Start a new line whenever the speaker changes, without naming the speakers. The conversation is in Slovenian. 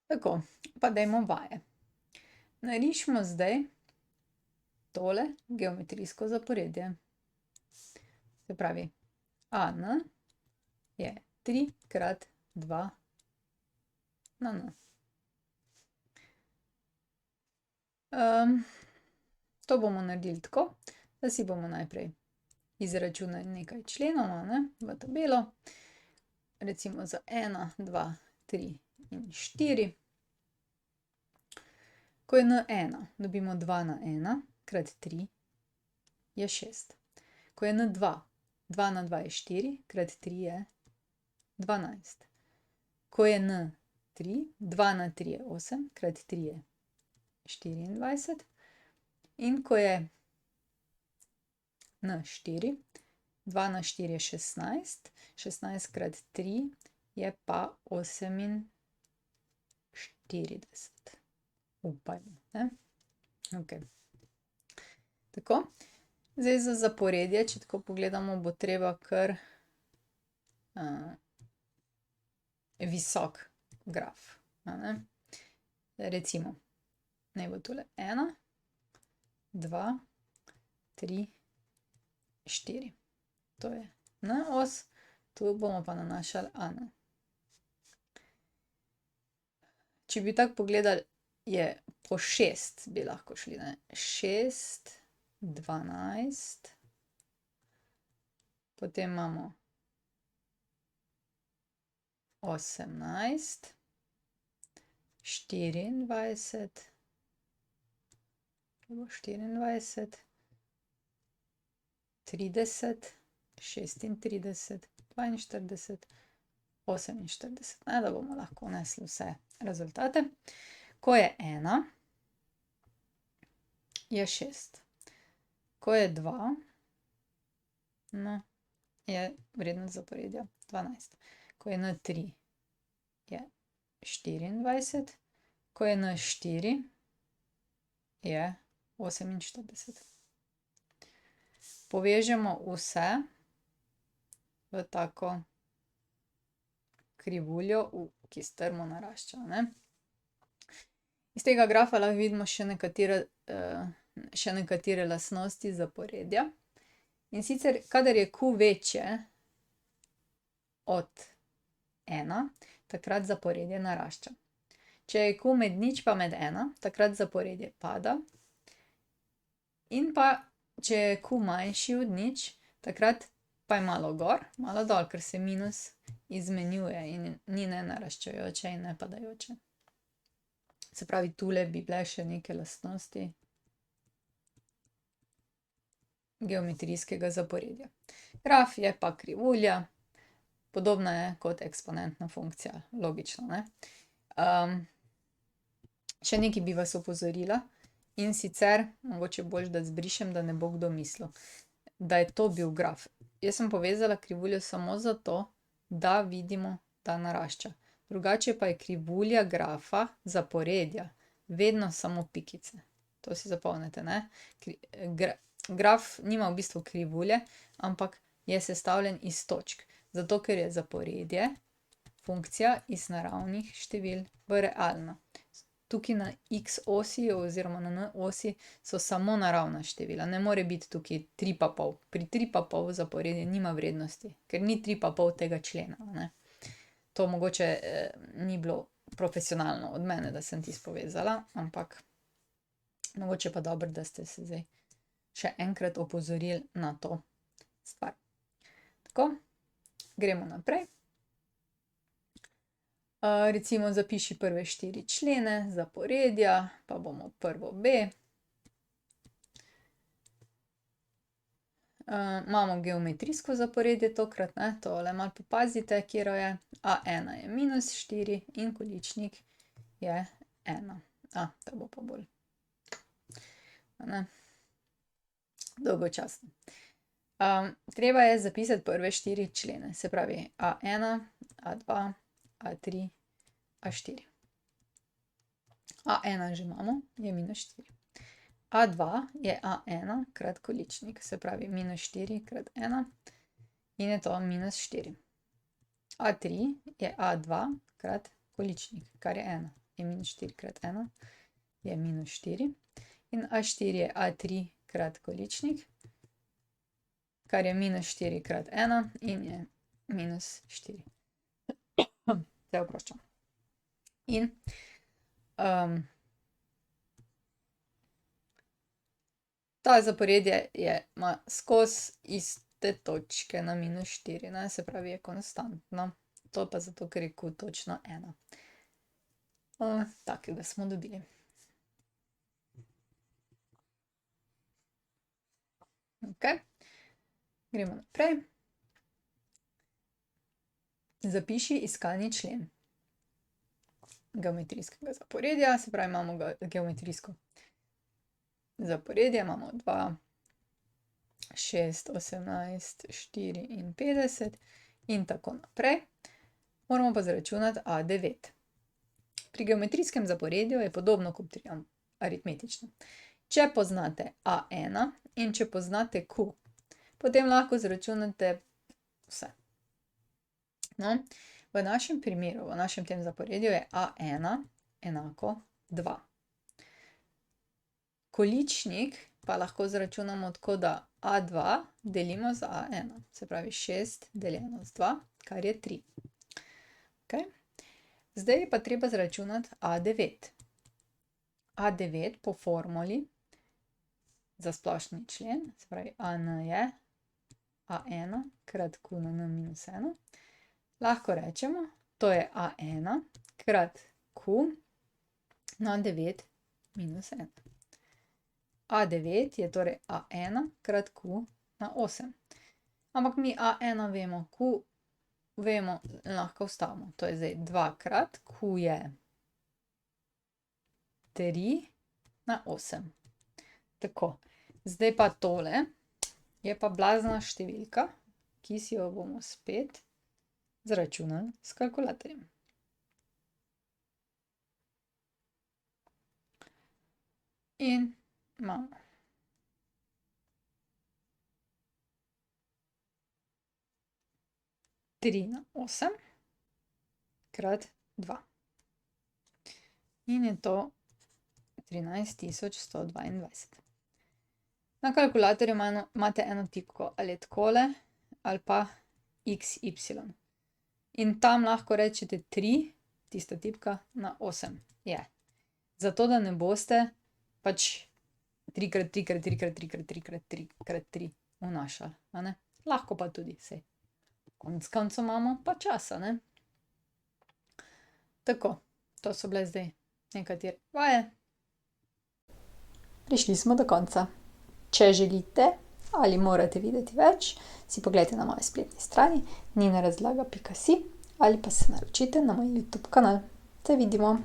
Tako, pa dajmo vaje. Narišimo zdaj tole geometrijsko zaporedje. Se pravi, AN je 3 krat 2 na N. To bomo naredili tako, da si bomo najprej izračunali nekaj členov, v tabelo. Recimo za 1, 2, 3 in 4. Ko je N1, dobimo 2 na 1 krat 3 je 6. Ko je N2, 2 na 2 je 4 krat 3 je 12. Ko je N3, 2 na 3 je 8 krat 3 je 24. In ko je N4, 2 na 4 je 16, 16 krat 3 je pa 48. Upajmo, ne? Okej. Tako. Zdaj za zaporedje, če tako pogledamo, bo treba kar visok graf, a ne. Recimo, naj bo tule 1, 2, 3, 4. To je N-os, tu bomo pa nanašali AN. Če bi tako pogledali, je po 6 bi lahko šli, ne. 6, 12. Potem imamo 18, 24. To bo 24, 30, 36, 42, 48, ne, da bomo lahko vnesli vse rezultate. Ko je 1, je 6. Ko je 2, no, je vrednost zaporedja 12. Ko je N3, je 24. Ko je N4, je 48. Povežemo vse v tako krivuljo, ki strmo narašča, ne. Iz tega grafa lahko vidimo še nekatere lastnosti zaporedja. In sicer, kadar je Q večje od 1, takrat zaporedje narašča. Če je Q med 0 pa med 1, takrat zaporedje pada. In pa, če je Q manjši od 0, takrat pa je malo gor, malo dol, ker se minus izmenjuje in ni nenaraščajoče in nepadajoče. Se pravi, tule bi bile še neke lastnosti geometrijskega zaporedja. Graf je pa krivulja, podobna je kot eksponentna funkcija, logično, ne. Še nekaj bi vas opozorila, in sicer, mogoče boljše, da zbrišem, da ne bo kdo mislil, da je to bil graf. Jaz sem povezala krivuljo samo zato, da vidimo, da narašča. Drugače pa je krivulja grafa zaporedja vedno samo pikice. To si zapomnite, ne. Graf nima v bistvu krivulje, ampak je sestavljen iz točk. Zato, ker je zaporedje funkcija iz naravnih števil v realno. Tukaj na x osi oziroma na n osi so samo naravna števila, ne more biti tukaj 3,5. Pri 3,5 zaporedje nima vrednosti, ker ni 3,5 tega člena, ne. To mogoče ni bilo profesionalno od mene, da sem tisto povezala, ampak mogoče pa dobro, da ste se zdaj še enkrat opozorili na to stvar. Tako, gremo naprej. Recimo zapiši prve 4 člene zaporedja, pa bomo prvo B. Imamo geometrijsko zaporedje tokrat, ne, tole malo popazite, katero je. A1 je -4 in količnik je 1. To bo pa bolj, a ne, dolgočasno. Treba je zapisati prve 4 člene, se pravi A1, A2, A3, A4. A1 že imamo, je -4. A2 je A1 krat količnik, se pravi -4 krat 1 in je to -4. A3 je A2 krat količnik, kar je 1 je minus 4 krat 1, je minus 4. In A4 je A3 krat količnik, kar je minus 4 krat 1 in je minus 4. Se oproščam. In ta zaporedje ima skozi iste točke na minus 4, ne? Se pravi, je konstantno. To pa zato, ker je Q točno 1. Takega smo dobili. Ok, gremo naprej. Zapiši iskalni člen geometrijskega zaporedja, se pravi, imamo geometrijsko zaporedje, imamo 2, 6, 18, 54 in tako naprej. Moramo pa zaračunati A9. Pri geometrijskem zaporedju je podobno kot pri aritmetičnem. Če poznate A1 in če poznate Q, potem lahko zaračunate vse. No, v našem primeru, v našem tem zaporedju je A1 enako 2. Količnik pa lahko zaračunamo tako, da A2 delimo z A1, se pravi 6 deljeno z 2, kar je 3. Okay. Zdaj je pa treba zaračunati A9. A9 po formuli za splošni člen, se pravi AN je A1 krat Q na N minus 1. Lahko rečemo, to je A1 krat Q na 9 minus 1. A9 je torej A1 krat Q na 8. Ampak mi A1 vemo, Q vemo, lahko vstavimo. To je zdaj 2 krat Q je 3 na 8. Tako, zdaj pa tole je pa blazna številka, ki si jo bomo spet zaračunali s kalkulatorjem. In imamo 3 na 8 krat 2. In je to 13.122. Na kalkulatorju imate eno tipko, ali je takole ali pa XY. In tam lahko rečete 3, tista tipka, na 8 je. Zato, da ne boste pač 3 krat 3 krat 3 krat 3 krat 3 krat 3 krat 3 vnašali, a ne. Lahko pa tudi, saj konec koncev imamo pa čas, a ne. Tako, to so bile zdaj nekatere vaje. Prišli smo do konca. Če želite ali morate videti več, si poglejte na moji spletni strani ninarazlaga.si ali pa se naročite na moj YouTube kanal. Se vidimo!